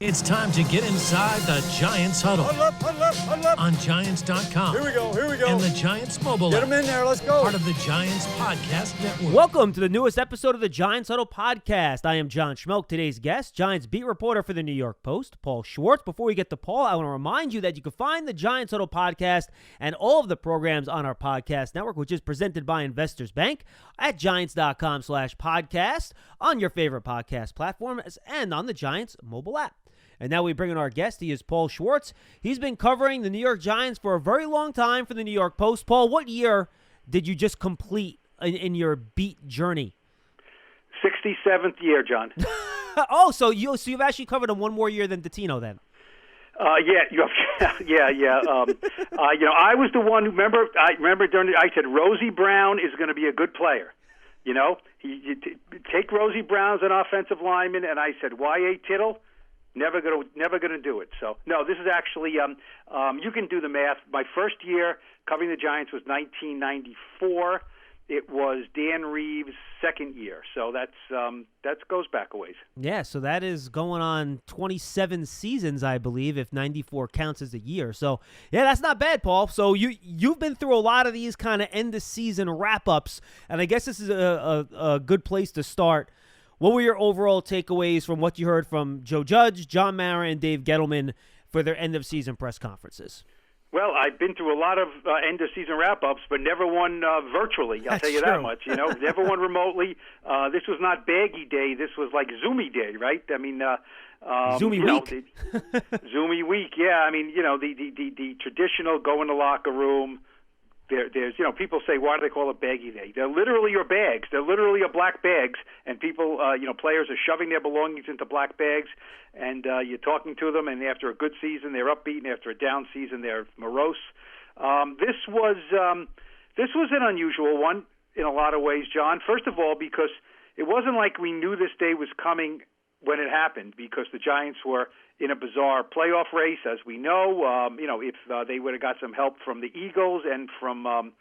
It's time to get inside the Giants huddle. Huddle up, huddle up, huddle up. On Giants.com. Here we go. And the Giants mobile Get app. them in there, let's go. Part of the Giants podcast network. Welcome to the newest episode of the Giants Huddle podcast. I am John Schmeelk, today's guest, Giants beat reporter for the New York Post, Paul Schwartz. Before we get to Paul, I want to remind you that you can find the Giants Huddle podcast and all of the programs on our podcast network, which is presented by Investors Bank, at Giants.com/podcast, on your favorite podcast platforms, and on the Giants mobile app. And now we bring in our guest. He is Paul Schwartz. He's been covering the New York Giants for a very long time for the New York Post. Paul, what year did you just complete in your beat journey? 67th year, John. Oh, so you've actually covered him one more year than Dottino then. Yeah. I was the one who remember during I said Rosie Brown is going to be a good player. You know, you take Rosie Brown as an offensive lineman, and I said Y.A. Tittle. Never gonna do it. So no, this is actually you can do the math. My first year covering the Giants was 1994. It was Dan Reeves' second year. So that goes back a ways. Yeah, so that is going on 27 seasons, I believe, if 94 counts as a year. So yeah, that's not bad, Paul. So you've been through a lot of these kind of end of season wrap ups, and I guess this is a good place to start. What were your overall takeaways from what you heard from Joe Judge, John Mara, and Dave Gettleman for their end-of-season press conferences? Well, I've been through a lot of end-of-season wrap-ups, but never one virtually. I'll tell you that much. You know, never one remotely. This was not baggy day. This was like Zoomy day, right? I mean, Zoomy week. Zoomy week. Yeah. I mean, the traditional go in the locker room. There's people say, why do they call it baggy day? They're literally your bags. They're literally your black bags, and people, players are shoving their belongings into black bags, and you're talking to them, and after a good season, they're upbeat, and after a down season, they're morose. This was an unusual one in a lot of ways, John. First of all, because it wasn't like we knew this day was coming when it happened, because the Giants were in a bizarre playoff race, as we know. If they would have got some help from the Eagles and from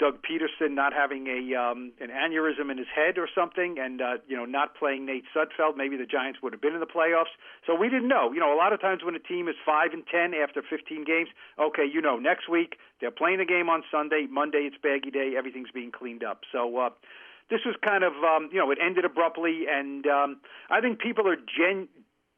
Doug Peterson not having an aneurysm in his head or something, and not playing Nate Sudfeld, maybe the Giants would have been in the playoffs. So we didn't know. A lot of times when a team is 5-10 after 15 games, okay, next week they're playing the game on Sunday. Monday it's baggy day. Everything's being cleaned up. So this was kind of it ended abruptly, and I think people are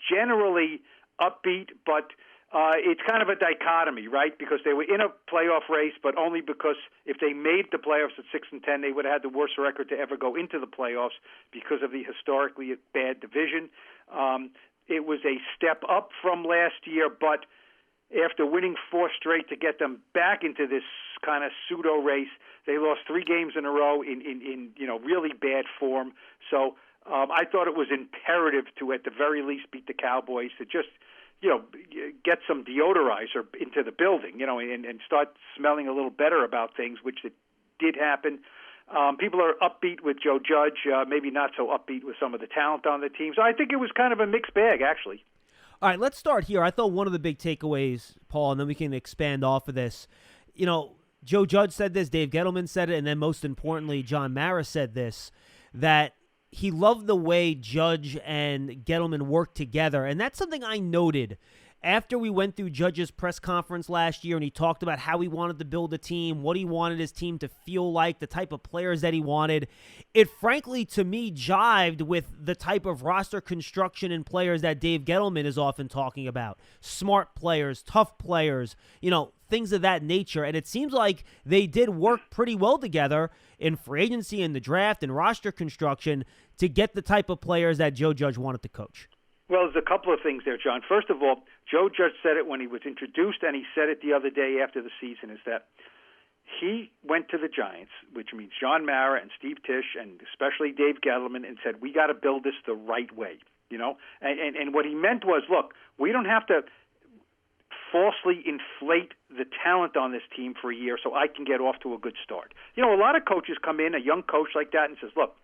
generally upbeat, but it's kind of a dichotomy, right? Because they were in a playoff race, but only because if they made the playoffs at 6-10, they would have had the worst record to ever go into the playoffs because of the historically bad division. It was a step up from last year, but after winning 4 straight to get them back into this kind of pseudo race, they lost 3 games in a row in really bad form. So I thought it was imperative to, at the very least, beat the Cowboys, to just, get some deodorizer into the building, and start smelling a little better about things, which it did happen. People are upbeat with Joe Judge, maybe not so upbeat with some of the talent on the team. So I think it was kind of a mixed bag, actually. All right, let's start here. I thought one of the big takeaways, Paul, and then we can expand off of this. Joe Judge said this, Dave Gettleman said it, and then most importantly, John Mara said this, that he loved the way Judge and Gettleman worked together. And that's something I noted after we went through Judge's press conference last year, and he talked about how he wanted to build a team, what he wanted his team to feel like, the type of players that he wanted. It frankly, to me, jived with the type of roster construction and players that Dave Gettleman is often talking about. Smart players, tough players, things of that nature. And it seems like they did work pretty well together in free agency and the draft and roster construction to get the type of players that Joe Judge wanted to coach. Well, there's a couple of things there, John. First of all, Joe Judge said it when he was introduced, and he said it the other day after the season, is that he went to the Giants, which means John Mara and Steve Tisch and especially Dave Gettleman, and said, we got to build this the right way, And what he meant was, look, we don't have to falsely inflate the talent on this team for a year so I can get off to a good start. A lot of coaches come in, a young coach like that, and says, look,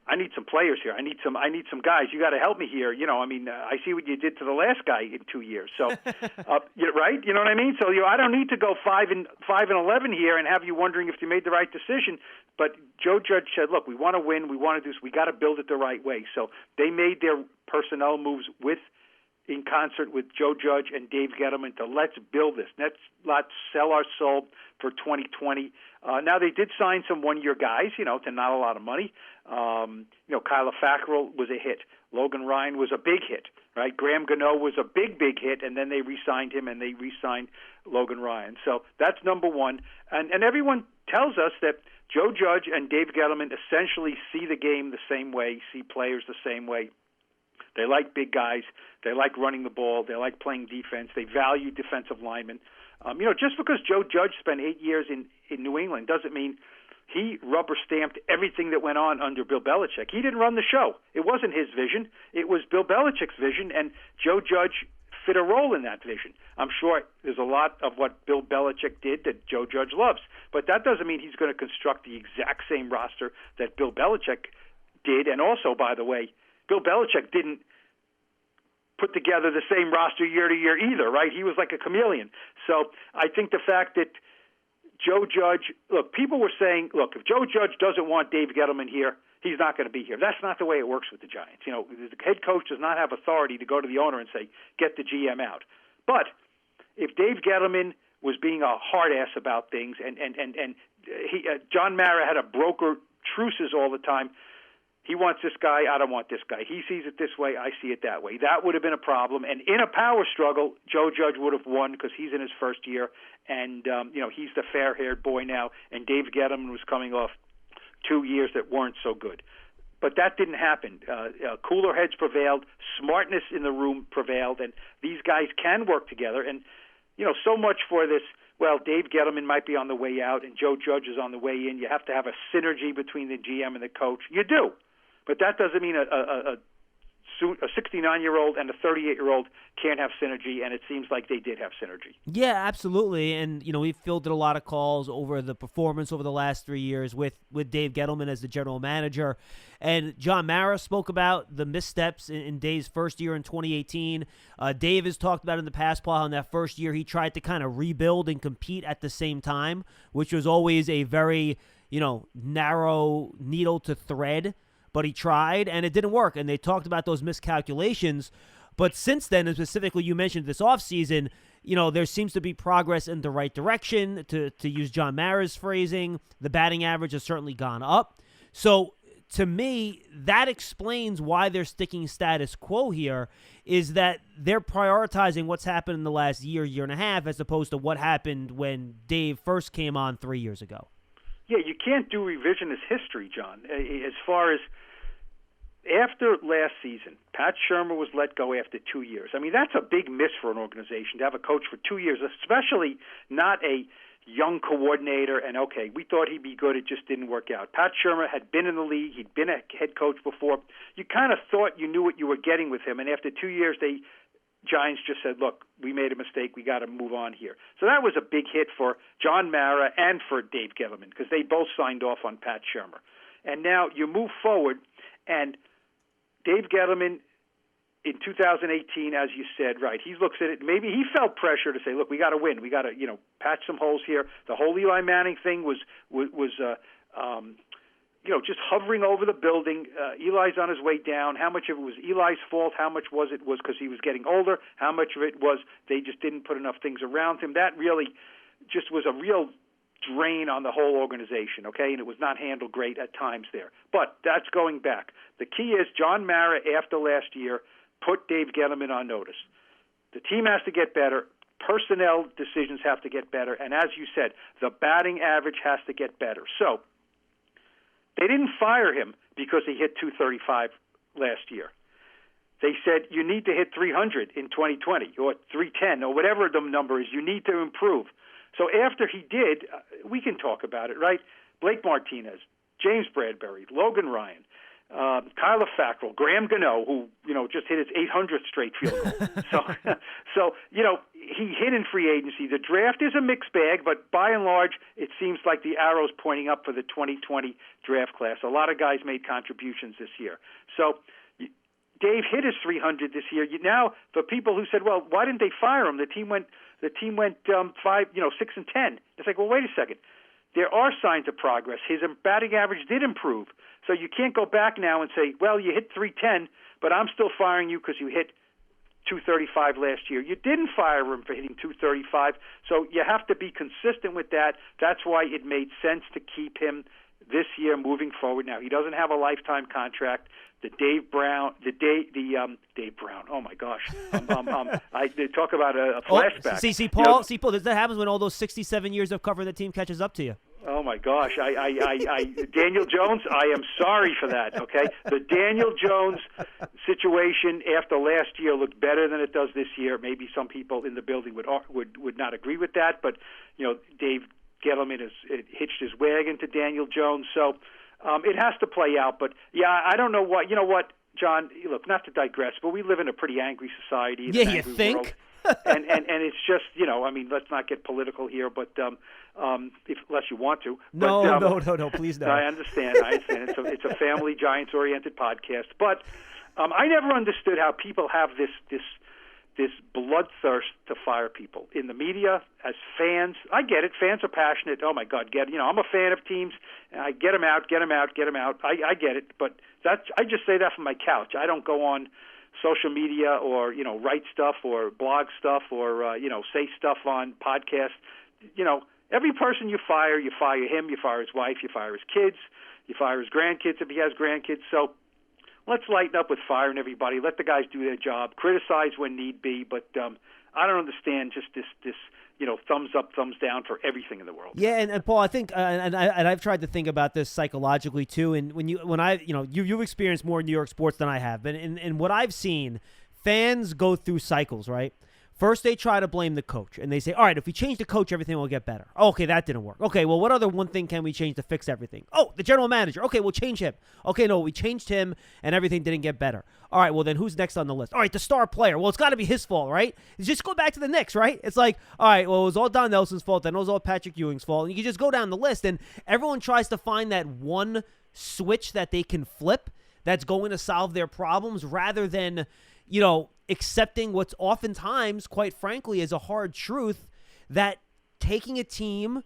I need some players here. I need some guys. You got to help me here. I see what you did to the last guy in 2 years. So, right? You know what I mean? So, I don't need to go 5-11 here and have you wondering if you made the right decision. But Joe Judge said, look, we want to win. We want to do this. We got to build it the right way. So they made their personnel moves with concert with Joe Judge and Dave Gettleman to let's build this. Let's sell our soul for 2020. Now, they did sign some one-year guys, to not a lot of money. Kyler Fackrell was a hit. Logan Ryan was a big hit, right? Graham Gano was a big, big hit, and then they re-signed him, and they re-signed Logan Ryan. So that's number one. And everyone tells us that Joe Judge and Dave Gettleman essentially see the game the same way, see players the same way. They like big guys. They like running the ball. They like playing defense. They value defensive linemen. Just because Joe Judge spent 8 years in New England doesn't mean he rubber-stamped everything that went on under Bill Belichick. He didn't run the show. It wasn't his vision. It was Bill Belichick's vision, and Joe Judge fit a role in that vision. I'm sure there's a lot of what Bill Belichick did that Joe Judge loves, but that doesn't mean he's going to construct the exact same roster that Bill Belichick did. And also, by the way, Bill Belichick didn't put together the same roster year to year either, right? He was like a chameleon. So I think the fact that Joe Judge, people were saying, if Joe Judge doesn't want Dave Gettleman here, he's not going to be here. That's not the way it works with the Giants. The head coach does not have authority to go to the owner and say, get the GM out. But if Dave Gettleman was being a hard ass about things and John Mara had to broker truces all the time, he wants this guy, I don't want this guy. He sees it this way, I see it that way. That would have been a problem. And in a power struggle, Joe Judge would have won because he's in his first year. And, he's the fair-haired boy now. And Dave Gettleman was coming off 2 years that weren't so good. But that didn't happen. Cooler heads prevailed. Smartness in the room prevailed. And these guys can work together. And, so much for this, Dave Gettleman might be on the way out and Joe Judge is on the way in. You have to have a synergy between the GM and the coach. You do. But that doesn't mean a 69-year-old and a 38-year-old can't have synergy, and it seems like they did have synergy. Yeah, absolutely. And, we've fielded a lot of calls over the performance over the last 3 years with Dave Gettleman as the general manager. And John Mara spoke about the missteps in Dave's first year in 2018. Dave has talked about in the past, Paul, how in that first year he tried to kind of rebuild and compete at the same time, which was always a very, narrow needle to thread. But he tried, and it didn't work. And they talked about those miscalculations. But since then, and specifically you mentioned this offseason, there seems to be progress in the right direction. To use John Mara's phrasing, the batting average has certainly gone up. So to me, that explains why they're sticking status quo here, is that they're prioritizing what's happened in the last year and a half, as opposed to what happened when Dave first came on 3 years ago. Yeah, you can't do revisionist history, John, as far as after last season, Pat Shurmur was let go after 2 years. I mean, that's a big miss for an organization to have a coach for 2 years, especially not a young coordinator. And, okay, we thought he'd be good. It just didn't work out. Pat Shurmur had been in the league. He'd been a head coach before. You kind of thought you knew what you were getting with him. And after 2 years, Giants just said, look, we made a mistake. We got to move on here. So that was a big hit for John Mara and for Dave Gettleman because they both signed off on Pat Shurmur. And now you move forward, and Dave Gettleman in 2018, as you said, right, he looks at it. Maybe he felt pressure to say, look, we got to win. We got to, patch some holes here. The whole Eli Manning thing was just hovering over the building. Eli's on his way down. How much of it was Eli's fault? How much was because he was getting older? How much of it was they just didn't put enough things around him? That really just was a real drain on the whole organization, okay? And it was not handled great at times there. But that's going back. The key is John Mara, after last year, put Dave Gettleman on notice. The team has to get better. Personnel decisions have to get better. And as you said, the batting average has to get better. So they didn't fire him because he hit 235 last year. They said, you need to hit 300 in 2020 or 310 or whatever the number is. You need to improve. So after he did, we can talk about it, right? Blake Martinez, James Bradbury, Logan Ryan, Kyler Fackrell, Graham Gano, who, just hit his 800th straight field goal. So, he hit in free agency. The draft is a mixed bag, but by and large, it seems like the arrow's pointing up for the 2020 draft class. A lot of guys made contributions this year. So Dave hit his 300 this year. Now, for people who said, well, why didn't they fire him? The team went 6-10. It's like, well, wait a second. There are signs of progress. His batting average did improve. So you can't go back now and say, well, you hit 310, but I'm still firing you because you hit 235 last year. You didn't fire him for hitting 235, so you have to be consistent with that. That's why it made sense to keep him this year moving forward. Now, he doesn't have a lifetime contract. Dave Brown. Oh my gosh! They talk about a flashback. See, Paul. That happens when all those 67 years of covering the team catches up to you. Oh my gosh! Daniel Jones. I am sorry for that. Okay, the Daniel Jones situation after last year looked better than it does this year. Maybe some people in the building would not agree with that, but Dave Gettleman has hitched his wagon to Daniel Jones, so. It has to play out, but I don't know what. You know what, John? Look, not to digress, but we live in a pretty angry society. Yeah, you think? World. and it's just, let's not get political here, but unless you want to. No, please no. I understand. It's a family Giants-oriented podcast, but I never understood how people have this bloodthirst to fire people in the media as fans. I get it. Fans are passionate. Oh my God, I'm a fan of teams. I get them out. I get it, but I just say that from my couch. I don't go on social media or write stuff or blog stuff or say stuff on podcasts. Every person you fire him, you fire his wife, you fire his kids, you fire his grandkids if he has grandkids. So. Let's lighten up with firing everybody. Let the guys do their job. Criticize when need be, but I don't understand just this thumbs up, thumbs down for everything in the world. Yeah, and Paul, I think, and I've tried to think about this psychologically too. And you've experienced more New York sports than I have, but in what I've seen, fans go through cycles, right? First, they try to blame the coach, and they say, all right, if we change the coach, everything will get better. Oh, okay, that didn't work. Okay, well, what other one thing can we change to fix everything? Oh, the general manager. Okay, we'll change him. Okay, no, we changed him, and everything didn't get better. All right, well, then who's next on the list? All right, the star player. Well, it's got to be his fault, right? Just go back to the Knicks, right? It's like, all right, well, it was all Don Nelson's fault, then it was all Patrick Ewing's fault, and you can just go down the list, and everyone tries to find that one switch that they can flip that's going to solve their problems rather than, accepting what's oftentimes, quite frankly, is a hard truth that taking a team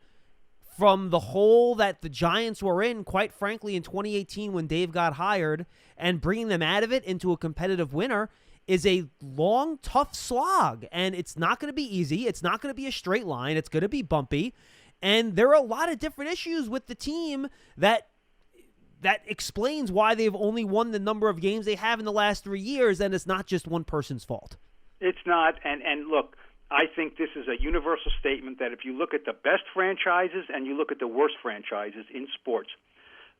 from the hole that the Giants were in, quite frankly, in 2018 when Dave got hired, and bringing them out of it into a competitive winner is a long, tough slog. And it's not going to be easy. It's not going to be a straight line. It's going to be bumpy. And there are a lot of different issues with the team that explains why they've only won the number of games they have in the last 3 years, and it's not just one person's fault. It's not, and look, I think this is a universal statement that if you look at the best franchises and you look at the worst franchises in sports,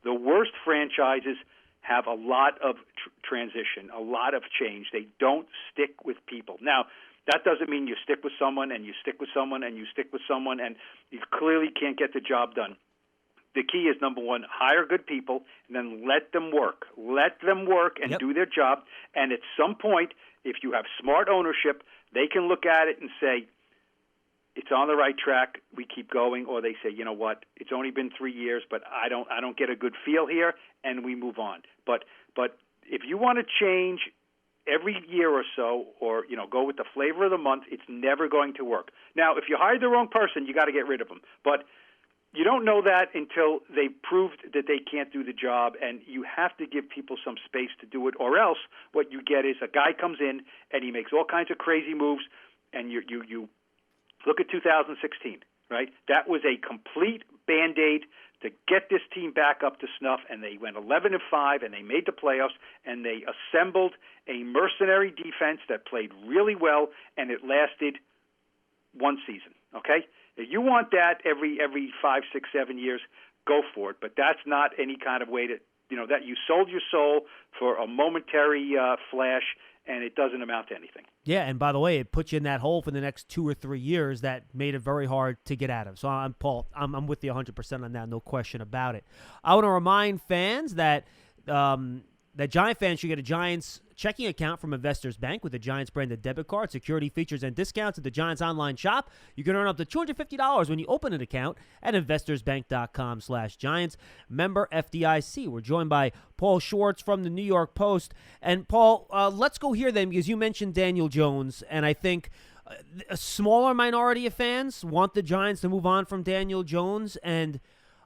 the worst franchises have a lot of transition, a lot of change. They don't stick with people. Now, that doesn't mean you stick with someone and you stick with someone and you stick with someone and you clearly can't get the job done. The key is, number one, hire good people, and then let them work. Let them work and do their job. And at some point, if you have smart ownership, they can look at it and say, it's on the right track, we keep going. Or they say, you know what, it's only been 3 years, but I don't get a good feel here, and we move on. But if you want to change every year or so, or go with the flavor of the month, it's never going to work. Now, if you hired the wrong person, you got to get rid of them. But you don't know that until they proved that they can't do the job, and you have to give people some space to do it, or else what you get is a guy comes in and he makes all kinds of crazy moves, and you look at 2016, right? That was a complete Band-Aid to get this team back up to snuff, and they went 11-5, and they made the playoffs, and they assembled a mercenary defense that played really well, and it lasted one season, okay? If you want that every 5, 6, 7 years, go for it. But that's not any kind of way to, that you sold your soul for a momentary flash, and it doesn't amount to anything. Yeah, and by the way, it puts you in that hole for the next 2 or 3 years that made it very hard to get out of. So Paul, I'm with you 100% on that, no question about it. I want to remind fans that Giant fans should get a Giants checking account from Investors Bank with a Giants branded debit card, security features, and discounts at the Giants online shop. You can earn up to $250 when you open an account at investorsbank.com/Giants. Member FDIC. We're joined by Paul Schwartz from the New York Post. And Paul, let's go here then, because you mentioned Daniel Jones, and I think a smaller minority of fans want the Giants to move on from Daniel Jones, and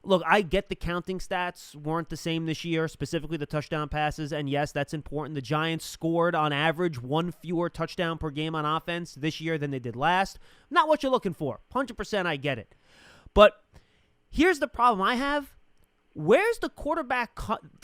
look, I get the counting stats weren't the same this year, specifically the touchdown passes, and yes, that's important. The Giants scored on average one fewer touchdown per game on offense this year than they did last. Not what you're looking for. 100% I get it. But here's the problem I have. Where's the quarterback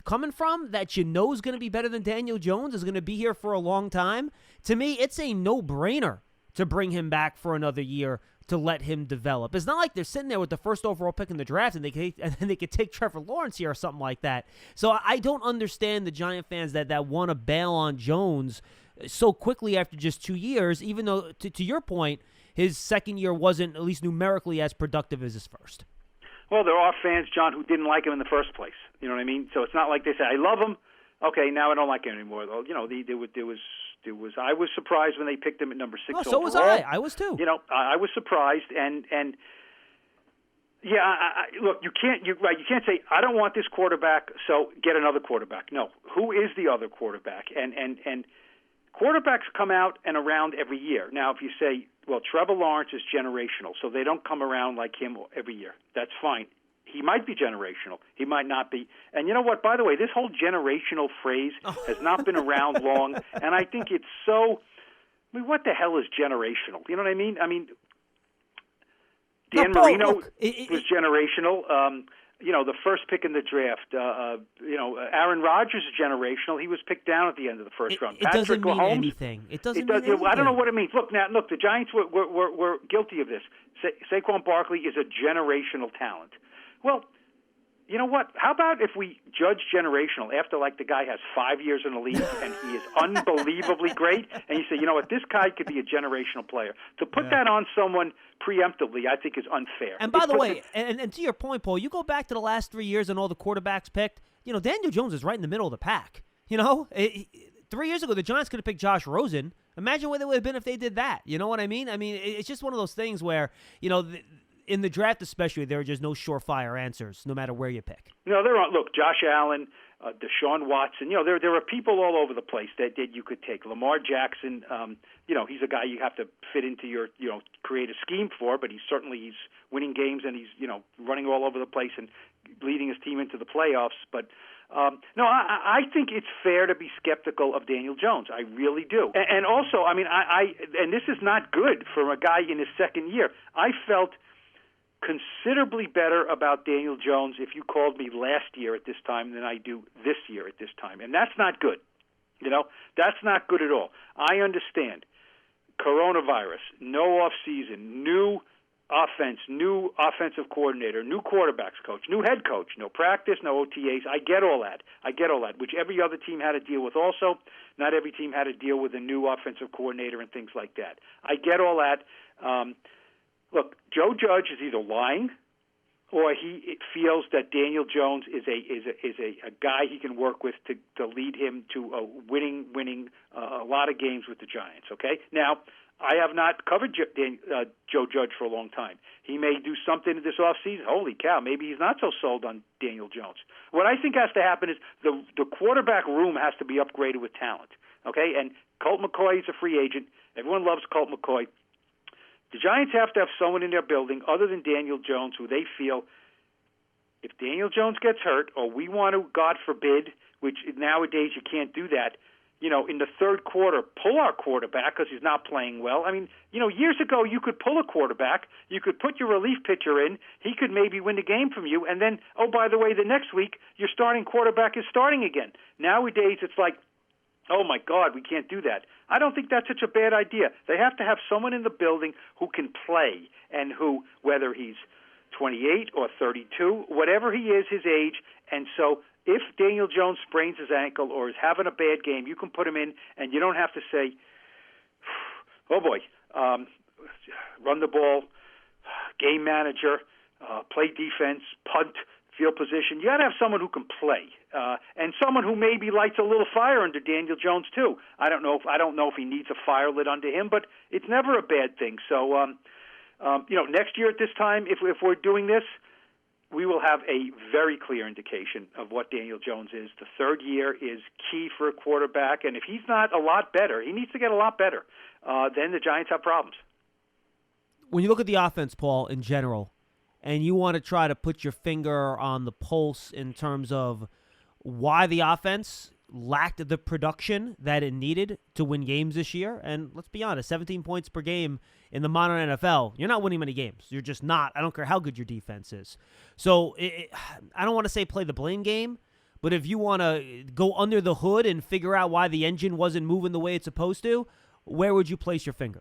coming from that you know is going to be better than Daniel Jones, is going to be here for a long time? To me, it's a no-brainer to bring him back for another year to let him develop. It's not like they're sitting there with the first overall pick in the draft and they could take Trevor Lawrence here or something like that. So I don't understand the Giant fans that want to bail on Jones so quickly after just 2 years, even though, to your point, his second year wasn't, at least numerically, as productive as his first. Well, there are fans, John, who didn't like him in the first place. You know what I mean? So it's not like they say, I love him. Okay, now I don't like him anymore. Though, you know, there was. I was surprised when they picked him at number 6 overall. So was I. I was too. You know, I was surprised, and yeah, look, you can't say I don't want this quarterback, so get another quarterback. No, who is the other quarterback? And quarterbacks come out and around every year. Now, if you say, well, Trevor Lawrence is generational, so they don't come around like him every year. That's fine. He might be generational. He might not be. And you know what? By the way, this whole generational phrase has not been around long, and I think it's so. I mean, what the hell is generational? You know what I mean? Dan Marino was generational. You know, the first pick in the draft. Aaron Rodgers is generational. He was picked down at the end of the first round. It doesn't mean anything. It doesn't mean anything. I don't know what it means. Look, the Giants were guilty of this. Saquon Barkley is a generational talent. Well, you know what? How about if we judge generational after, like, the guy has 5 years in the league and he is unbelievably great, and you say, you know what, this guy could be a generational player. To put that on someone preemptively, I think, is unfair. And by the way, and to your point, Paul, you go back to the last 3 years and all the quarterbacks picked, you know, Daniel Jones is right in the middle of the pack. You know, 3 years ago, the Giants could have picked Josh Rosen. Imagine where they would have been if they did that. You know what I mean? I mean, it's just one of those things where, you know, in the draft especially, there are just no surefire answers, no matter where you pick. No, there aren't. Look, Josh Allen, Deshaun Watson. You know, there are people all over the place that you could take. Lamar Jackson. You know, he's a guy you have to fit into your, you know, create a scheme for. But he's winning games and he's, you know, running all over the place and leading his team into the playoffs. But no, I think it's fair to be skeptical of Daniel Jones. I really do. And also, I mean, and this is not good for a guy in his second year. I felt considerably better about Daniel Jones if you called me last year at this time than I do this year at this time. And that's not good. You know, that's not good at all. I understand. Coronavirus, no off season, new offense, new offensive coordinator, new quarterbacks coach, new head coach, no practice, no OTAs. I get all that, which every other team had to deal with also. Not every team had to deal with a new offensive coordinator and things like that. I get all that. Look, Joe Judge is either lying or he feels that Daniel Jones is a guy he can work with to lead him to winning a lot of games with the Giants, okay? Now, I have not covered Joe Judge for a long time. He may do something this offseason. Holy cow, maybe he's not so sold on Daniel Jones. What I think has to happen is the quarterback room has to be upgraded with talent, okay? And Colt McCoy is a free agent. Everyone loves Colt McCoy. The Giants have to have someone in their building other than Daniel Jones who they feel if Daniel Jones gets hurt or we want to, God forbid, which nowadays you can't do that, you know, in the third quarter, pull our quarterback because he's not playing well. I mean, you know, years ago you could pull a quarterback. You could put your relief pitcher in. He could maybe win the game from you. And then, oh, by the way, the next week your starting quarterback is starting again. Nowadays it's like, oh, my God, we can't do that. I don't think that's such a bad idea. They have to have someone in the building who can play and who, whether he's 28 or 32, whatever he is, his age. And so if Daniel Jones sprains his ankle or is having a bad game, you can put him in and you don't have to say, oh, boy, run the ball, game manager, play defense, punt, field position. You got to have someone who can play, and someone who maybe lights a little fire under Daniel Jones too. I don't know if he needs a fire lit under him, but it's never a bad thing. So, you know, next year at this time, if we're doing this, we will have a very clear indication of what Daniel Jones is. The third year is key for a quarterback, and if he's not a lot better, he needs to get a lot better. Then the Giants have problems. When you look at the offense, Paul, in general, and you want to try to put your finger on the pulse in terms of why the offense lacked the production that it needed to win games this year. And let's be honest, 17 points per game in the modern NFL, you're not winning many games. You're just not. I don't care how good your defense is. So I don't want to say play the blame game, but if you want to go under the hood and figure out why the engine wasn't moving the way it's supposed to, where would you place your finger?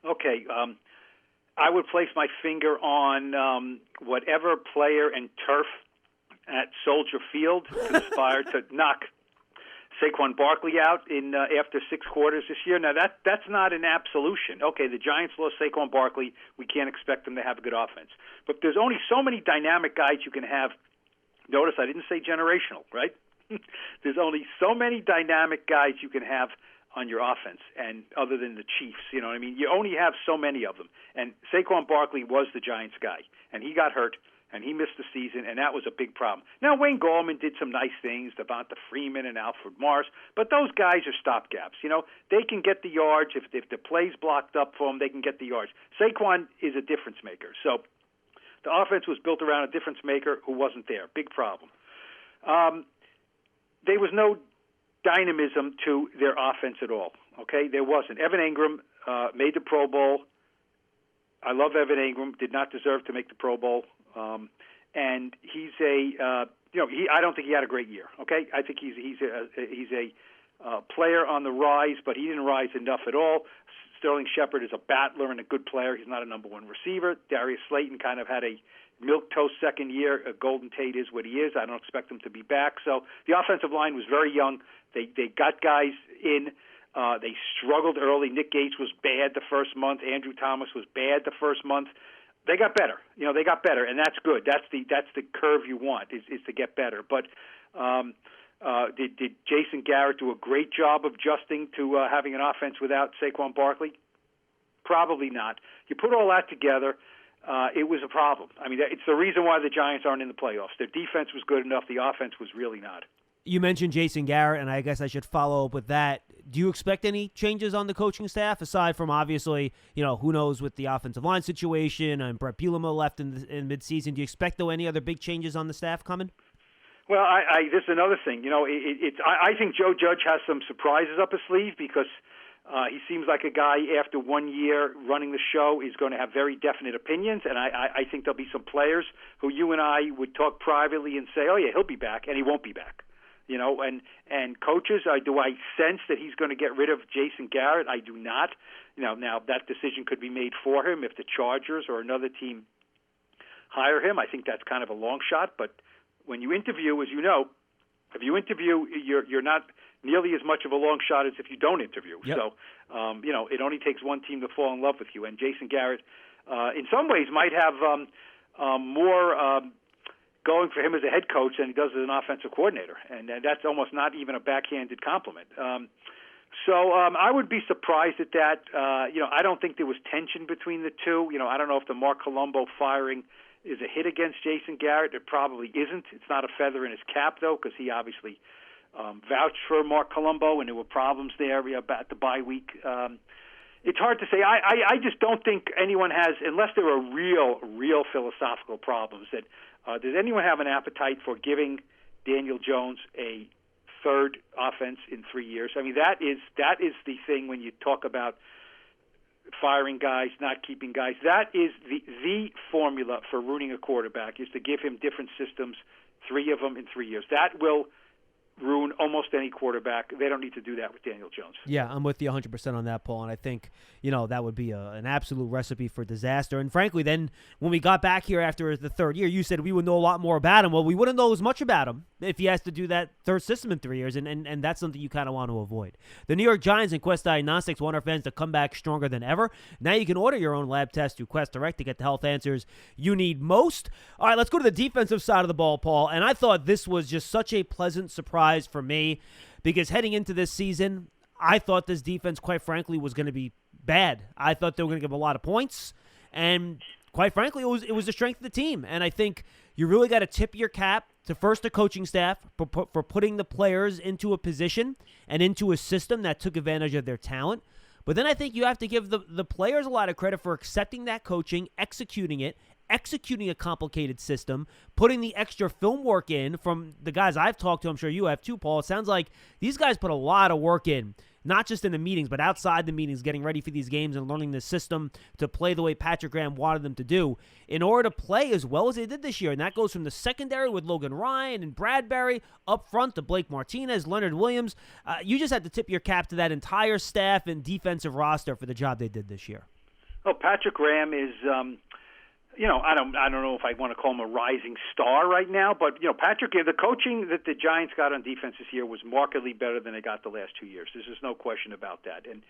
Okay, I would place my finger on whatever player and turf at Soldier Field conspired to knock Saquon Barkley out in after 6 quarters this year. Now, that's not an absolution. Okay, the Giants lost Saquon Barkley. We can't expect them to have a good offense. But there's only so many dynamic guys you can have. Notice I didn't say generational, right? There's only so many dynamic guys you can have on your offense, and other than the Chiefs, you know what I mean? You only have so many of them. And Saquon Barkley was the Giants guy, and he got hurt, and he missed the season, and that was a big problem. Now, Wayne Gallman did some nice things, Devonta Freeman and Alfred Morris, but those guys are stopgaps. You know, they can get the yards. If the play's blocked up for them, they can get the yards. Saquon is a difference maker. So the offense was built around a difference maker who wasn't there. Big problem. There was no dynamism to their offense at all. Okay, there wasn't. Evan Ingram made the Pro Bowl. I love Evan Ingram. Did not deserve to make the Pro Bowl. And he's I don't think he had a great year. Okay, I think he's a player on the rise, but he didn't rise enough at all. Sterling Shepard is a battler and a good player. He's not a number one receiver. Darius Slayton kind of had a milquetoast second year. Golden Tate is what he is. I don't expect him to be back. So the offensive line was very young. They got guys in. They struggled early. Nick Gates was bad the first month. Andrew Thomas was bad the first month. They got better. You know, they got better, and that's good. That's the curve you want is to get better. But did Jason Garrett do a great job of adjusting to having an offense without Saquon Barkley? Probably not. You put all that together, it was a problem. I mean, it's the reason why the Giants aren't in the playoffs. Their defense was good enough. The offense was really not. You mentioned Jason Garrett, and I guess I should follow up with that. Do you expect any changes on the coaching staff, aside from obviously, who knows with the offensive line situation and Brett Bielema left in midseason? Do you expect, though, any other big changes on the staff coming? Well, this is another thing. I think Joe Judge has some surprises up his sleeve because he seems like a guy after 1 year running the show is going to have very definite opinions, and I think there'll be some players who you and I would talk privately and say, oh, yeah, he'll be back, and he won't be back. And coaches, do I sense that he's going to get rid of Jason Garrett? I do not. Now that decision could be made for him if the Chargers or another team hire him. I think that's kind of a long shot. But when you interview, as you know, if you interview, you're not nearly as much of a long shot as if you don't interview. Yep. So, it only takes one team to fall in love with you. And Jason Garrett, in some ways, might have more going for him as a head coach than he does as an offensive coordinator, and that's almost not even a backhanded compliment. So I would be surprised at that. I don't think there was tension between the two. I don't know if the Mark Colombo firing is a hit against Jason Garrett. It probably isn't. It's not a feather in his cap, though, because he obviously vouched for Mark Colombo, and there were problems there at the bye week. It's hard to say. I just don't think anyone has, unless there are real philosophical problems, that does anyone have an appetite for giving Daniel Jones a third offense in 3 years? I mean, that is the thing when you talk about firing guys, not keeping guys. That is the formula for ruining a quarterback, is to give him different systems, 3 of them in 3 years. That will ruin almost any quarterback. They don't need to do that with Daniel Jones. Yeah, I'm with you 100% on that, Paul, and I think, that would be an absolute recipe for disaster. And frankly, then when we got back here after the third year, you said we would know a lot more about him. Well, we wouldn't know as much about him if he has to do that third system in 3 years, and that's something you kind of want to avoid. The New York Giants and Quest Diagnostics want our fans to come back stronger than ever. Now you can order your own lab test through Quest Direct to get the health answers you need most. All right, let's go to the defensive side of the ball, Paul, and I thought this was just such a pleasant surprise for me because heading into this season, I thought this defense, quite frankly, was going to be bad. I thought they were going to give a lot of points, and quite frankly, it was the strength of the team. And I think you really got to tip your cap to first the coaching staff for putting the players into a position and into a system that took advantage of their talent. But then I think you have to give the players a lot of credit for accepting that coaching, executing it, executing a complicated system, putting the extra film work in. From the guys I've talked to, I'm sure you have too, Paul, it sounds like these guys put a lot of work in, not just in the meetings, but outside the meetings, getting ready for these games and learning the system to play the way Patrick Graham wanted them to do in order to play as well as they did this year. And that goes from the secondary with Logan Ryan and Bradbury up front to Blake Martinez, Leonard Williams. You just had to tip your cap to that entire staff and defensive roster for the job they did this year. Oh, Patrick Graham is, I don't know if I want to call him a rising star right now, but Patrick, the coaching that the Giants got on defense this year was markedly better than they got the last 2 years. There's just no question about that. And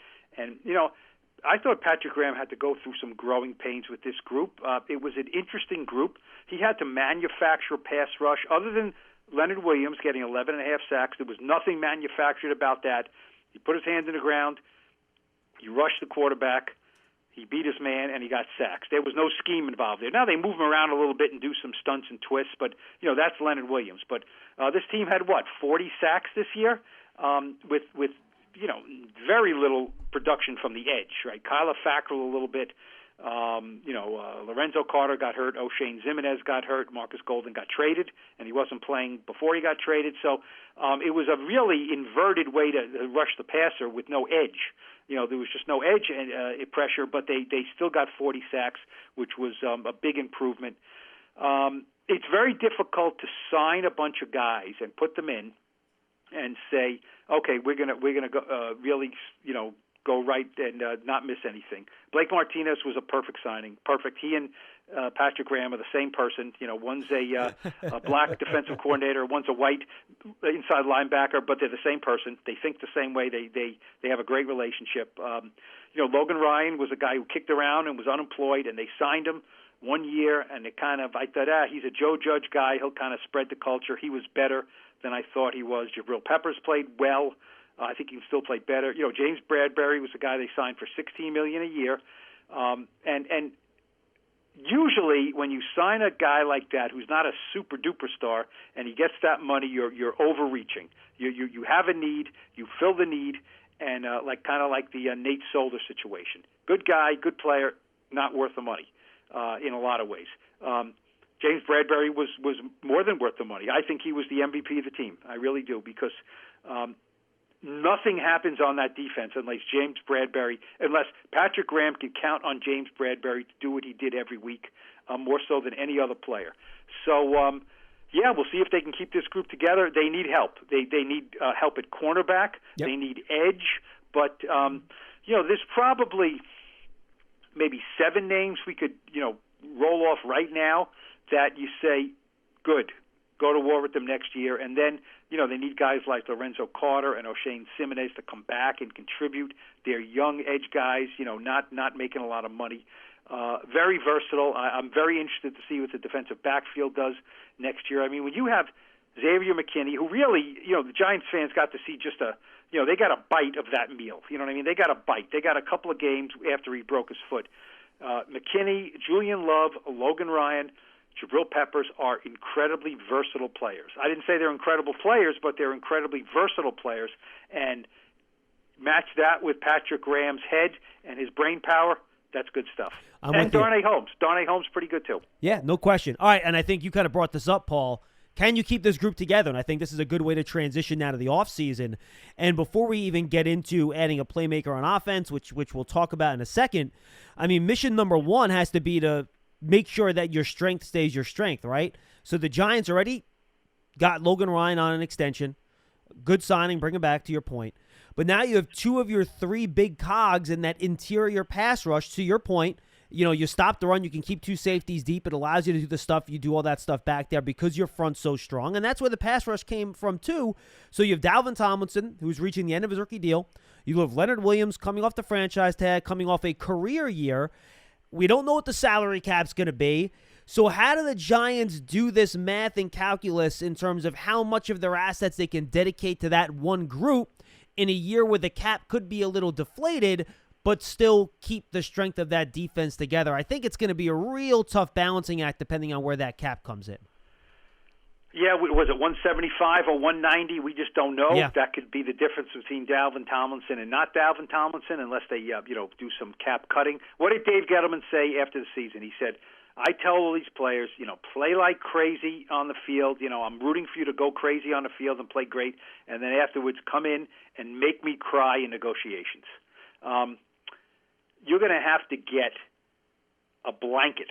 I thought Patrick Graham had to go through some growing pains with this group. It was an interesting group. He had to manufacture pass rush. Other than Leonard Williams getting 11 and a half sacks, there was nothing manufactured about that. He put his hand in the ground. He rushed the quarterback. He beat his man, and he got sacks. There was no scheme involved there. Now they move him around a little bit and do some stunts and twists, but that's Leonard Williams. But this team had 40 sacks this year, with very little production from the edge. Right, Kyler Fackrell a little bit. Lorenzo Carter got hurt. O'Shane Ximenez got hurt. Marcus Golden got traded, and he wasn't playing before he got traded. So it was a really inverted way to rush the passer with no edge. There was just no edge and pressure, but they still got 40 sacks, which was a big improvement. It's very difficult to sign a bunch of guys and put them in and say, okay, we're gonna go, really go right and not miss anything. Blake Martinez was a perfect signing. Perfect. He and Patrick Graham are the same person. One's a black defensive coordinator, one's a white inside linebacker, but they're the same person. They think the same way. They have a great relationship. Logan Ryan was a guy who kicked around and was unemployed, and they signed him 1 year, and I thought, he's a Joe Judge guy. He'll kind of spread the culture. He was better than I thought he was. Jabril Peppers played well. I think he can still play better. James Bradbury was a guy they signed for $16 million a year, and usually when you sign a guy like that who's not a super duper star and he gets that money, you're overreaching. You have a need, you fill the need, and kind of like the Nate Solder situation. Good guy, good player, not worth the money in a lot of ways. James Bradbury was more than worth the money. I think he was the MVP of the team. I really do, because nothing happens on that defense unless Patrick Graham can count on James Bradbury to do what he did every week, more so than any other player. So, we'll see if they can keep this group together. They need help. They need help at cornerback. Yep. They need edge. But, there's probably maybe 7 names we could, roll off right now that you say, good, go to war with them next year. And then, they need guys like Lorenzo Carter and O'Shane Ximenez to come back and contribute. They're young edge guys, not making a lot of money. Very versatile. I'm very interested to see what the defensive backfield does next year. I mean, when you have Xavier McKinney, who really, the Giants fans got to see just they got a bite of that meal. You know what I mean? They got a bite. They got a couple of games after he broke his foot. McKinney, Julian Love, Logan Ryan, Jabril Peppers are incredibly versatile players. I didn't say they're incredible players, but they're incredibly versatile players. And match that with Patrick Graham's head and his brain power, that's good stuff. And Darnay Holmes. Darnay Holmes pretty good too. Yeah, no question. All right, and I think you kind of brought this up, Paul. Can you keep this group together? And I think this is a good way to transition now to the offseason. And before we even get into adding a playmaker on offense, which we'll talk about in a second, I mean, mission number 1 has to be to make sure that your strength stays your strength, right? So the Giants already got Logan Ryan on an extension. Good signing, bring him back to your point. But now you have 2 of your 3 big cogs in that interior pass rush. To your point, you stop the run, you can keep 2 safeties deep. It allows you to do the stuff, you do all that stuff back there because your front's so strong. And that's where the pass rush came from too. So you have Dalvin Tomlinson, who's reaching the end of his rookie deal. You have Leonard Williams coming off the franchise tag, coming off a career year. We don't know what the salary cap's going to be. So how do the Giants do this math and calculus in terms of how much of their assets they can dedicate to that one group in a year where the cap could be a little deflated, but still keep the strength of that defense together? I think it's going to be a real tough balancing act depending on where that cap comes in. Yeah, was it 175 or 190? We just don't know. Yeah. That could be the difference between Dalvin Tomlinson and not Dalvin Tomlinson, unless they do some cap cutting. What did Dave Gettleman say after the season? He said, I tell all these players, play like crazy on the field. I'm rooting for you to go crazy on the field and play great, and then afterwards come in and make me cry in negotiations. You're going to have to get a blanket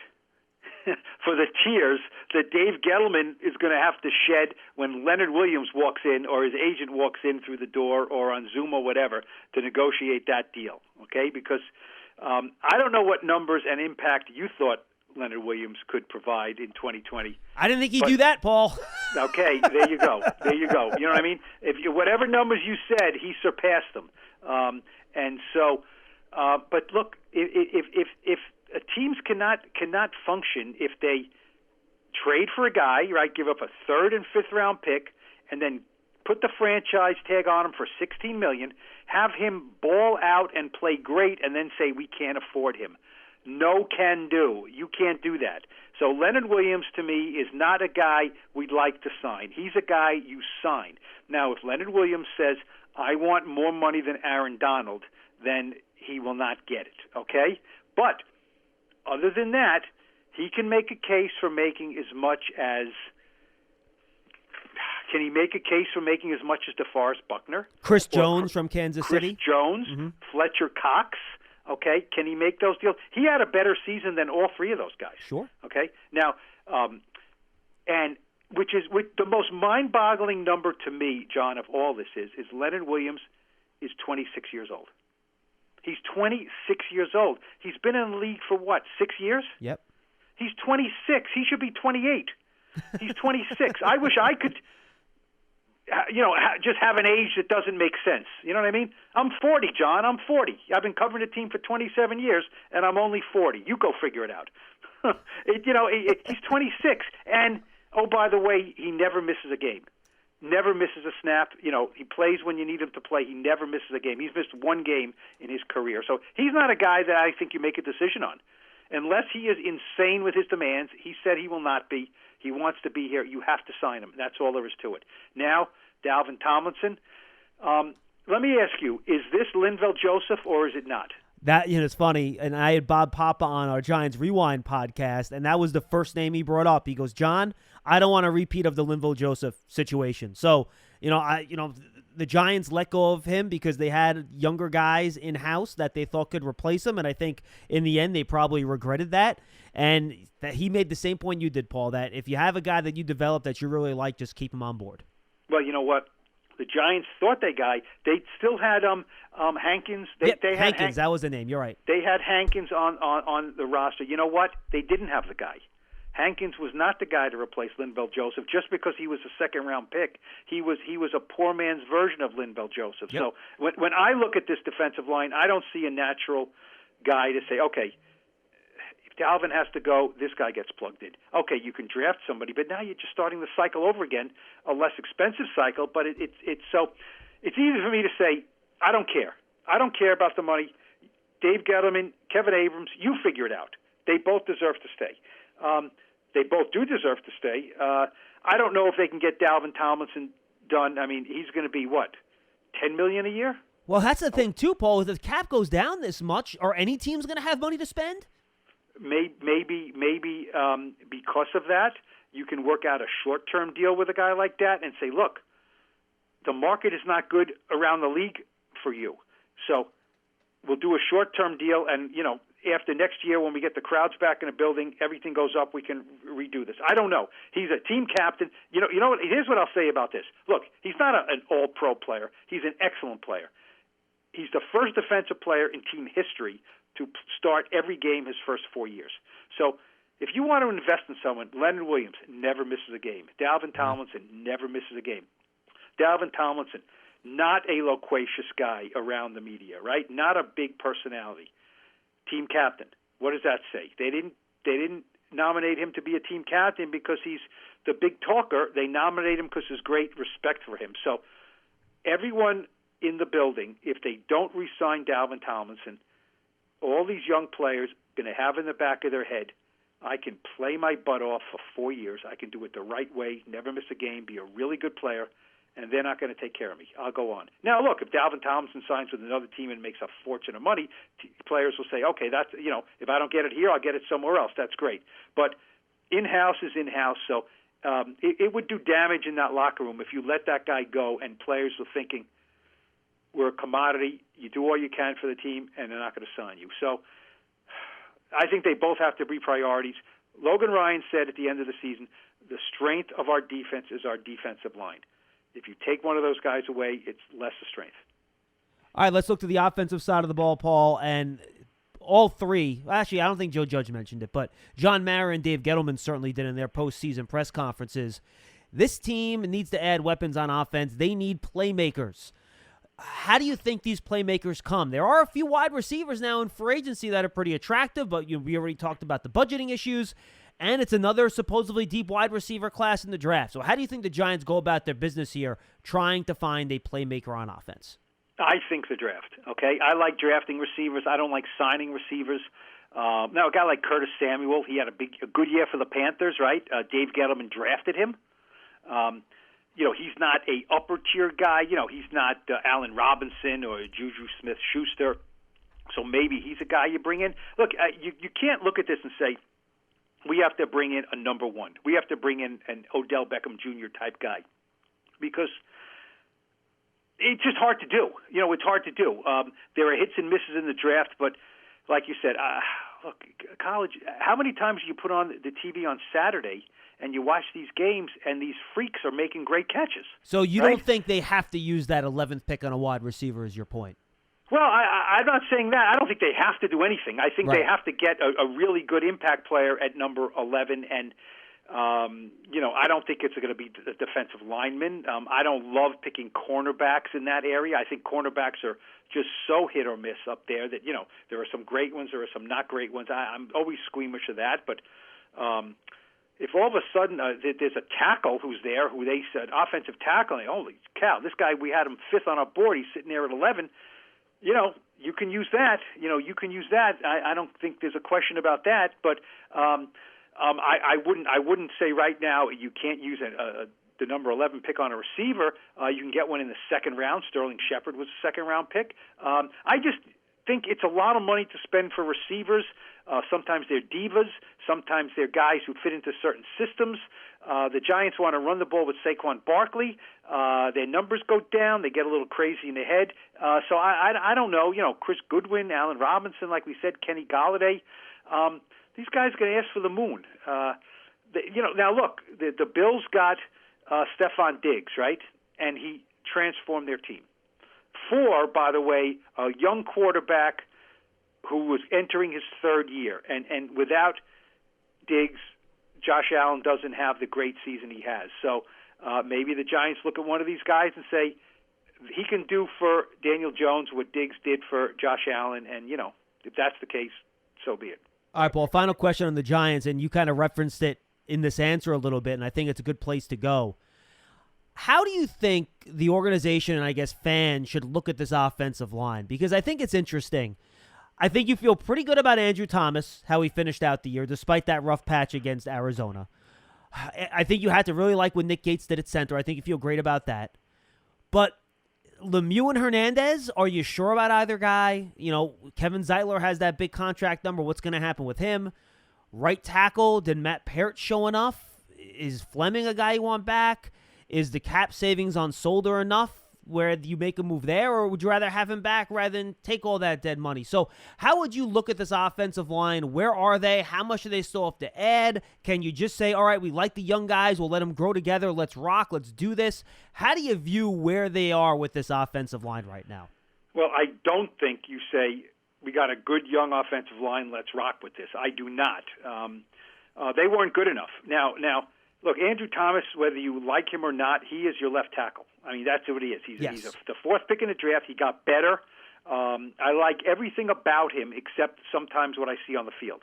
for the tears that Dave Gettleman is going to have to shed when Leonard Williams walks in or his agent walks in through the door or on Zoom or whatever to negotiate that deal, okay? Because I don't know what numbers and impact you thought Leonard Williams could provide in 2020. I didn't think he'd do that, Paul. Okay, there you go. There you go. You know what I mean? Whatever numbers you said, he surpassed them. And so, but look, if teams cannot function if they trade for a guy, right? Give up a third and fifth round pick, and then put the franchise tag on him for $16 million, have him ball out and play great, and then say we can't afford him. No can do. You can't do that. So Leonard Williams, to me, is not a guy we'd like to sign. He's a guy you sign. Now, if Leonard Williams says, I want more money than Aaron Donald, then he will not get it, okay? But other than that, he can make a case for making as much as – can he make a case for making as much as DeForest Buckner? Chris Jones from Kansas City? Chris Jones, Fletcher Cox. Okay, can he make those deals? He had a better season than all three of those guys. Sure. Okay, now, and which the most mind-boggling number to me, John, of all this is Leonard Williams is 26 years old. He's 26 years old. He's been in the league for what, 6 years? Yep. He's 26. He should be 28. He's 26. I wish I could. Just have an age that doesn't make sense. You know what I mean? I'm 40, John. I'm 40. I've been covering the team for 27 years, and I'm only 40. You go figure it out. He's 26. And, oh, by the way, he never misses a game. Never misses a snap. He plays when you need him to play. He never misses a game. He's missed one game in his career. So he's not a guy that I think you make a decision on. Unless he is insane with his demands, he said he will not be. He wants to be here. You have to sign him. That's all there is to it. Now, Dalvin Tomlinson. Let me ask you, is this Linval Joseph or is it not? That, it's funny, and I had Bob Papa on our Giants Rewind podcast, and that was the first name he brought up. He goes, John, I don't want a repeat of the Linval Joseph situation. So, the Giants let go of him because they had younger guys in-house that they thought could replace him, and I think in the end they probably regretted that. And that he made the same point you did, Paul, that if you have a guy that you develop that you really like, just keep him on board. Well, you know what? The Giants thought they still had Hankins. Hankins, that was the name. You're right. They had Hankins on the roster. You know what? They didn't have the guy. Hankins was not the guy to replace Linval Joseph just because he was a second-round pick. He was a poor man's version of Linval Joseph. Yep. So when I look at this defensive line, I don't see a natural guy to say, okay, if Dalvin has to go, this guy gets plugged in. Okay, you can draft somebody, but now you're just starting the cycle over again, a less expensive cycle. But it's easy for me to say, I don't care. I don't care about the money. Dave Gettleman, Kevin Abrams, you figure it out. They both deserve to stay. They both do deserve to stay. I don't know if they can get Dalvin Tomlinson done. I mean, he's going to be, what, $10 million a year? Well, that's the thing, too, Paul. If the cap goes down this much, are any teams going to have money to spend? Maybe because of that, you can work out a short-term deal with a guy like that and say, look, the market is not good around the league for you. So we'll do a short-term deal, and, after next year when we get the crowds back in the building, everything goes up, we can redo this. I don't know. He's a team captain. You know what? Here's what I'll say about this. Look, he's not an all-pro player. He's an excellent player. He's the first defensive player in team history to start every game his first 4 years. So if you want to invest in someone, Leonard Williams never misses a game. Dalvin Tomlinson never misses a game. Dalvin Tomlinson, not a loquacious guy around the media, right? Not a big personality. Team captain. What does that say? They didn't nominate him to be a team captain because he's the big talker. They nominate him because there's great respect for him. So everyone in the building, if they don't re-sign Dalvin Tomlinson, all these young players going to have in the back of their head, I can play my butt off for 4 years. I can do it the right way, never miss a game, be a really good player, and they're not going to take care of me. I'll go on. Now, look, if Dalvin Tomlinson signs with another team and makes a fortune of money, players will say, okay, that's, if I don't get it here, I'll get it somewhere else. That's great. But in-house is in-house, so it would do damage in that locker room if you let that guy go and players are thinking, we're a commodity, you do all you can for the team, and they're not going to sign you. So I think they both have to be priorities. Logan Ryan said at the end of the season, the strength of our defense is our defensive line. If you take one of those guys away, it's less a strength. All right, let's look to the offensive side of the ball, Paul, and all three. Actually, I don't think Joe Judge mentioned it, but John Mara and Dave Gettleman certainly did in their postseason press conferences. This team needs to add weapons on offense. They need playmakers. How do you think these playmakers come? There are a few wide receivers now in free agency that are pretty attractive, but we already talked about the budgeting issues, and it's another supposedly deep wide receiver class in the draft. So how do you think the Giants go about their business here trying to find a playmaker on offense? I think the draft, okay? I like drafting receivers. I don't like signing receivers. Now, a guy like Curtis Samuel, he had a good year for the Panthers, right? Dave Gettleman drafted him. He's not a upper-tier guy. He's not Allen Robinson or Juju Smith-Schuster. So maybe he's a guy you bring in. Look, you can't look at this and say, we have to bring in a number one. We have to bring in an Odell Beckham Jr. type guy because it's just hard to do. It's hard to do. There are hits and misses in the draft, but like you said, look, college, how many times do you put on the TV on Saturday and you watch these games and these freaks are making great catches? So you right? don't think they have to use that 11th pick on a wide receiver is your point? Well, I'm not saying that. I don't think they have to do anything. I think Right. they have to get a really good impact player at number 11, and I don't think it's going to be a defensive lineman. I don't love picking cornerbacks in that area. I think cornerbacks are just so hit or miss up there that there are some great ones, there are some not great ones. I'm always squeamish of that, but if all of a sudden there's a tackle who's there, who they said offensive tackle, and holy cow, this guy, we had him 5th on our board, he's sitting there at 11. You can use that. You can use that. I don't think there's a question about that. But I wouldn't say right now you can't use the number 11 pick on a receiver. You can get one in the second round. Sterling Shepard was a second-round pick. I just think it's a lot of money to spend for receivers. Sometimes they're divas. Sometimes they're guys who fit into certain systems. The Giants want to run the ball with Saquon Barkley. Their numbers go down. They get a little crazy in the head. So I don't know. Chris Goodwin, Allen Robinson, like we said, Kenny Golladay. These guys are going to ask for the moon. Now look, the Bills got Stephon Diggs, right? And he transformed their team. 4, by the way, a young quarterback who was entering his 3rd year. And without Diggs, Josh Allen doesn't have the great season he has. So maybe the Giants look at one of these guys and say, he can do for Daniel Jones what Diggs did for Josh Allen. And, if that's the case, so be it. All right, Paul, final question on the Giants, and you kind of referenced it in this answer a little bit, and I think it's a good place to go. How do you think the organization and, I guess, fans should look at this offensive line? Because I think it's interesting. I think you feel pretty good about Andrew Thomas, how he finished out the year, despite that rough patch against Arizona. I think you had to really like what Nick Gates did at center. I think you feel great about that. But Lemieux and Hernandez, are you sure about either guy? Kevin Zeitler has that big contract number. What's going to happen with him? Right tackle, did Matt Parrott show enough? Is Fleming a guy you want back? Is the cap savings on Solder enough where you make a move there, or would you rather have him back rather than take all that dead money? So how would you look at this offensive line? Where are they? How much do they still have to add? Can you just say, all right, we like the young guys, we'll let them grow together, let's rock, let's do this? How do you view where they are with this offensive line right now? Well, I don't think you say, we got a good young offensive line, let's rock with this. I do not. They weren't good enough. Now, look, Andrew Thomas, whether you like him or not, he is your left tackle. I mean, that's what he is. He's the 4th pick in the draft. He got better. I like everything about him except sometimes what I see on the field.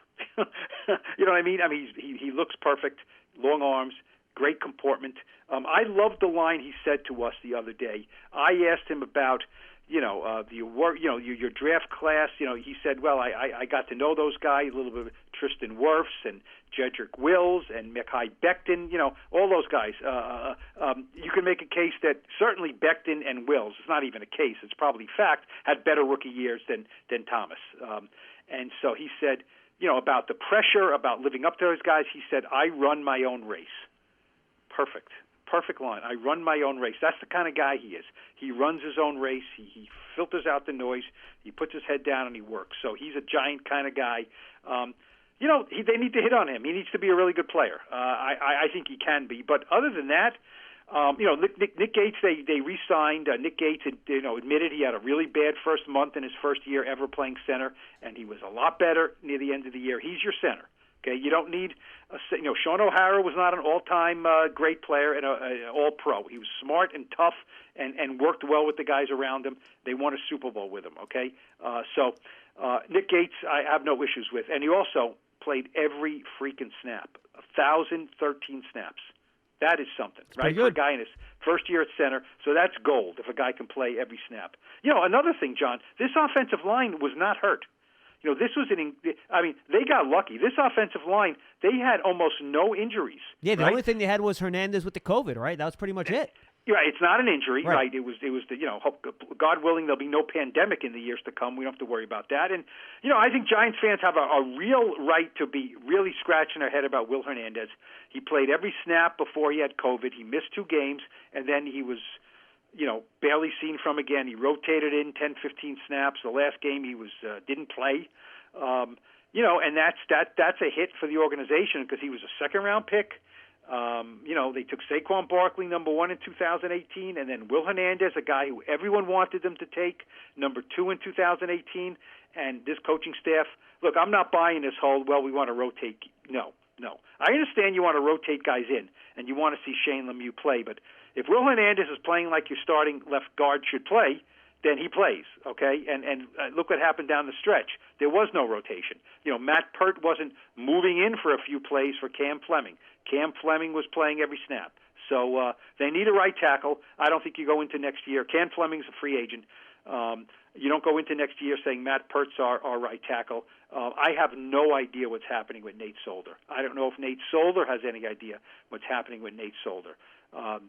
You know what I mean? I mean, he looks perfect, long arms, great comportment. I love the line he said to us the other day. I asked him about, your draft class. He said, well, I got to know those guys, a little bit of Tristan Wirfs and Jedrick Wills and Mekhi Becton, all those guys. You can make a case that certainly Becton and Wills, it's not even a case, it's probably fact, had better rookie years than Thomas. And so he said, about the pressure, about living up to those guys, he said, I run my own race. Perfect line. I run my own race. That's the kind of guy he is. He runs his own race. He filters out the noise. He puts his head down and he works. So he's a Giant kind of guy. They need to hit on him. He needs to be a really good player. I think he can be. But other than that, Nick Gates, they re-signed. Nick Gates, admitted he had a really bad first month in his first year ever playing center, and he was a lot better near the end of the year. He's your center. Okay, you don't need Sean O'Hara was not an all-time great player and an all-pro. He was smart and tough and worked well with the guys around him. They won a Super Bowl with him. Okay, so Nick Gates, I have no issues with, and he also played every freaking snap, 1,013 snaps. That is something, right? For a guy in his first year at center, so that's gold if a guy can play every snap. Another thing, John, this offensive line was not hurt. This was they got lucky. This offensive line, they had almost no injuries. Yeah, the only thing they had was Hernandez with the COVID, right? That was pretty much it. Right, it's not an injury, right? It was God willing, there'll be no pandemic in the years to come. We don't have to worry about that. And I think Giants fans have a real right to be really scratching their head about Will Hernandez. He played every snap before he had COVID. He missed 2 games, and then he was barely seen from again. He rotated in 10, 15 snaps. The last game he was didn't play. And that's a hit for the organization because he was a second-round pick. They took Saquon Barkley, number 1 in 2018, and then Will Hernandez, a guy who everyone wanted them to take, number 2 in 2018. And this coaching staff, look, I'm not buying this whole, we want to rotate. No. I understand you want to rotate guys in, and you want to see Shane Lemieux play, but if Will Hernandez is playing like your starting left guard should play, then he plays, okay? And look what happened down the stretch. There was no rotation. Matt Pert wasn't moving in for a few plays for Cam Fleming. Cam Fleming was playing every snap. So they need a right tackle. I don't think you go into next year. Cam Fleming's a free agent. You don't go into next year saying Matt Pert's our right tackle. I have no idea what's happening with Nate Solder. I don't know if Nate Solder has any idea what's happening with Nate Solder.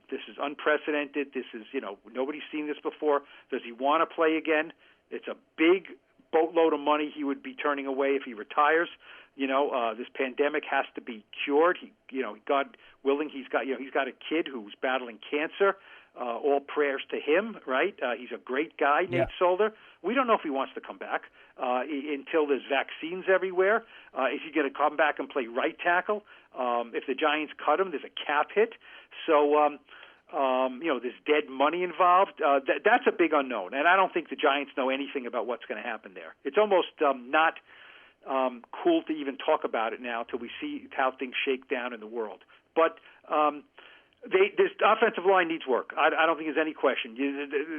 This is unprecedented. This is, nobody's seen this before. Does he want to play again? It's a big boatload of money he would be turning away if he retires. This pandemic has to be cured. God willing, he's got a kid who's battling cancer. All prayers to him, right? He's a great guy, Nate Solder. We don't know if he wants to come back until there's vaccines everywhere. Is he going to come back and play right tackle? If the Giants cut him, there's a cap hit. So, there's dead money involved. That's a big unknown, and I don't think the Giants know anything about what's going to happen there. It's almost not cool to even talk about it now till we see how things shake down in the world. But this offensive line needs work. I don't think there's any question.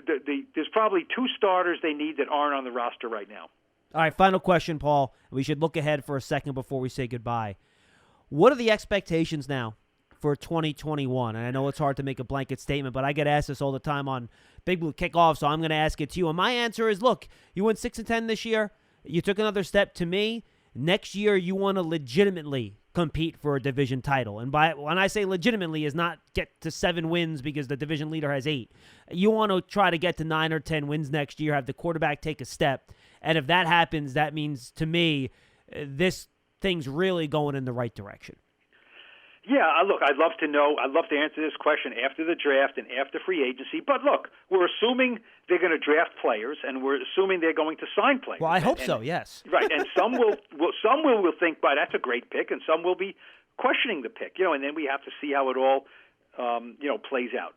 There's probably 2 starters they need that aren't on the roster right now. All right, final question, Paul. We should look ahead for a second before we say goodbye. What are the expectations now for 2021? And I know it's hard to make a blanket statement, but I get asked this all the time on Big Blue Kickoff, so I'm going to ask it to you. And my answer is, look, you went 6-10 this year. You took another step. To me, next year you want to legitimately compete for a division title. And when I say legitimately is not get to 7 wins because the division leader has 8. You want to try to get to 9 or 10 wins next year, have the quarterback take a step. And if that happens, that means to me this thing's really going in the right direction. Yeah, look, I'd love to answer this question after the draft and after free agency. But look, we're assuming they're going to draft players, and we're assuming they're going to sign players. Well, I hope so. Yes. Right, and some will think, "But that's a great pick," and some will be questioning the pick. And then we have to see how it all, plays out.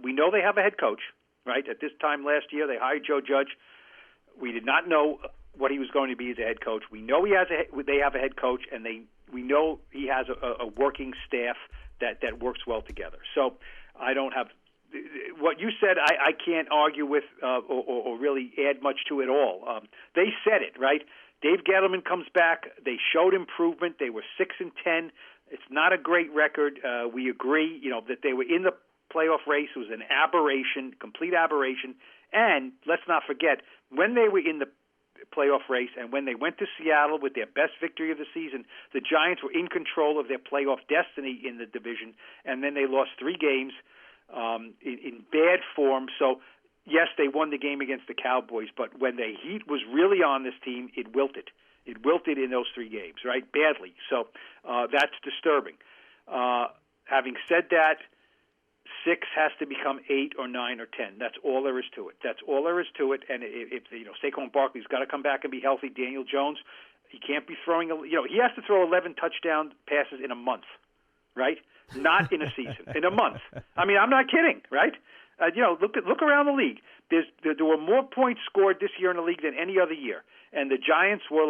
We know they have a head coach, right? At this time last year, they hired Joe Judge. We did not know what he was going to be as a head coach. We know they have a head coach, and we know he has a working staff that works well together. So I don't have what you said. I can't argue with or really add much to it all. They said it right. Dave Gettleman comes back. They showed improvement. They were 6-10. It's not a great record. We agree. That they were in the playoff race. It was an aberration, complete aberration. And let's not forget when they were in the playoff race. And when they went to Seattle with their best victory of the season, the Giants were in control of their playoff destiny in the division, and then they lost 3 games in bad form. So, yes, they won the game against the Cowboys, but when the heat was really on this team, it wilted. It wilted in those 3 games, right, badly. So that's disturbing. Having said that, 6 has to become 8 or 9 or 10. That's all there is to it. That's all there is to it. And if Saquon Barkley's got to come back and be healthy. Daniel Jones, he can't be throwing. He has to throw 11 touchdown passes in a month, right? Not in a season, in a month. I mean, I'm not kidding, right? Look around the league. There were more points scored this year in the league than any other year, and the Giants were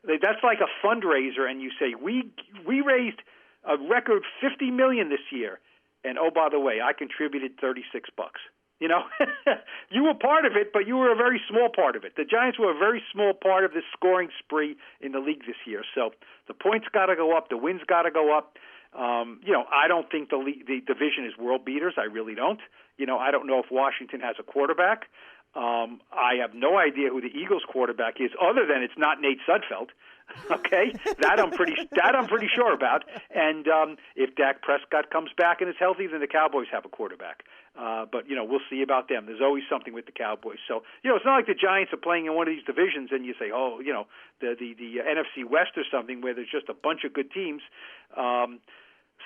that's like a fundraiser, and you say we raised a record $50 million this year, and oh, by the way, I contributed $36. You were part of it, but you were a very small part of it. The Giants were a very small part of this scoring spree in the league this year. So the points got to go up, the wins got to go up. I don't think the division is world beaters. I really don't. I don't know if Washington has a quarterback. I have no idea who the Eagles' quarterback is, other than it's not Nate Sudfeld. Okay, that I'm pretty sure about. And if Dak Prescott comes back and is healthy, then the Cowboys have a quarterback. But we'll see about them. There's always something with the Cowboys. So it's not like the Giants are playing in one of these divisions and you say, the NFC West or something where there's just a bunch of good teams.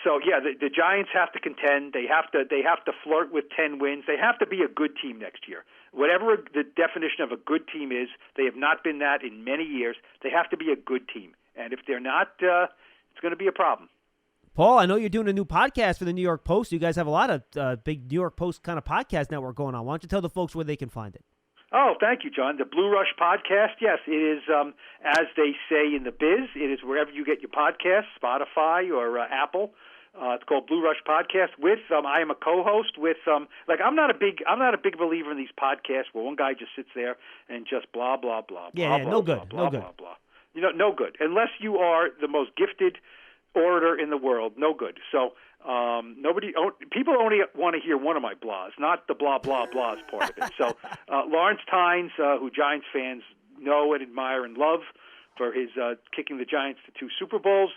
The Giants have to contend. They have to flirt with 10 wins. They have to be a good team next year. Whatever the definition of a good team is, they have not been that in many years. They have to be a good team. And if they're not, it's going to be a problem. Paul, I know you're doing a new podcast for the New York Post. You guys have a lot of big New York Post kind of podcast network going on. Why don't you tell the folks where they can find it? Oh, thank you, John. The Blue Rush Podcast, yes, it is, as they say in the biz, it is wherever you get your podcasts, Spotify or Apple. It's called Blue Rush Podcast. I am a co-host with I'm not a big believer in these podcasts where one guy just sits there and just blah blah blah. Yeah, blah, no blah, good, blah, no blah, good. blah, blah. No good. Unless you are the most gifted orator in the world, no good. So people only want to hear one of my blahs, not the blah blah blahs part of it. So Lawrence Tynes, who Giants fans know and admire and love for his kicking the Giants to 2 Super Bowls.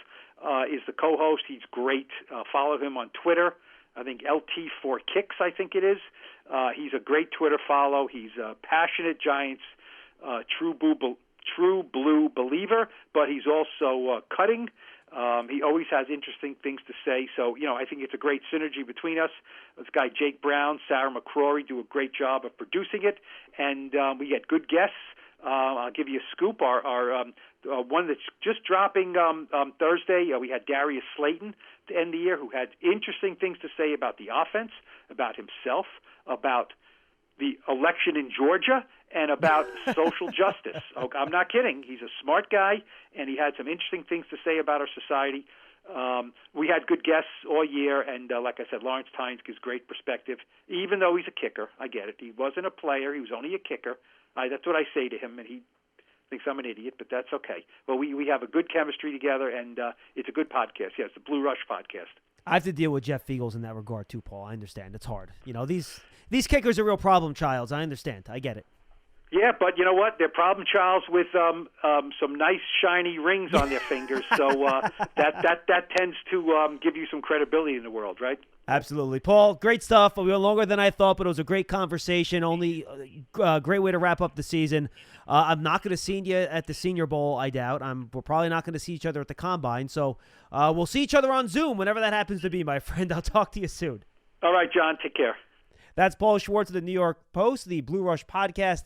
Is the co-host. He's great. Follow him on Twitter. I think LT4Kicks, I think it is. He's a great Twitter follow. He's a passionate Giants, true blue believer, but he's also cutting. He always has interesting things to say. So, I think it's a great synergy between us. This guy Jake Brown, Sarah McCrory do a great job of producing it, and we get good guests. I'll give you a scoop. Our one that's just dropping Thursday, we had Darius Slayton to end the year, who had interesting things to say about the offense, about himself, about the election in Georgia, and about social justice. I'm not kidding. He's a smart guy, and he had some interesting things to say about our society. We had good guests all year, and like I said, Lawrence Tynes gives great perspective, even though he's a kicker. I get it. He wasn't a player. He was only a kicker. That's what I say to him, and he thinks I'm an idiot, but that's okay. Well, we have a good chemistry together, and it's a good podcast. Yes, the Blue Rush Podcast. I have to deal with Jeff Fiegels in that regard too, Paul. I understand. It's hard. These kickers are real problem childs. I understand. I get it. Yeah, but you know what? They're problem childs with some nice shiny rings on their fingers, so that tends to give you some credibility in the world, right? Absolutely. Paul, great stuff. We were longer than I thought, but it was a great conversation. Only a great way to wrap up the season. I'm not going to see you at the Senior Bowl, I doubt. We're probably not going to see each other at the Combine, so we'll see each other on Zoom whenever that happens to be, my friend. I'll talk to you soon. All right, John. Take care. That's Paul Schwartz of the New York Post, the Blue Rush Podcast.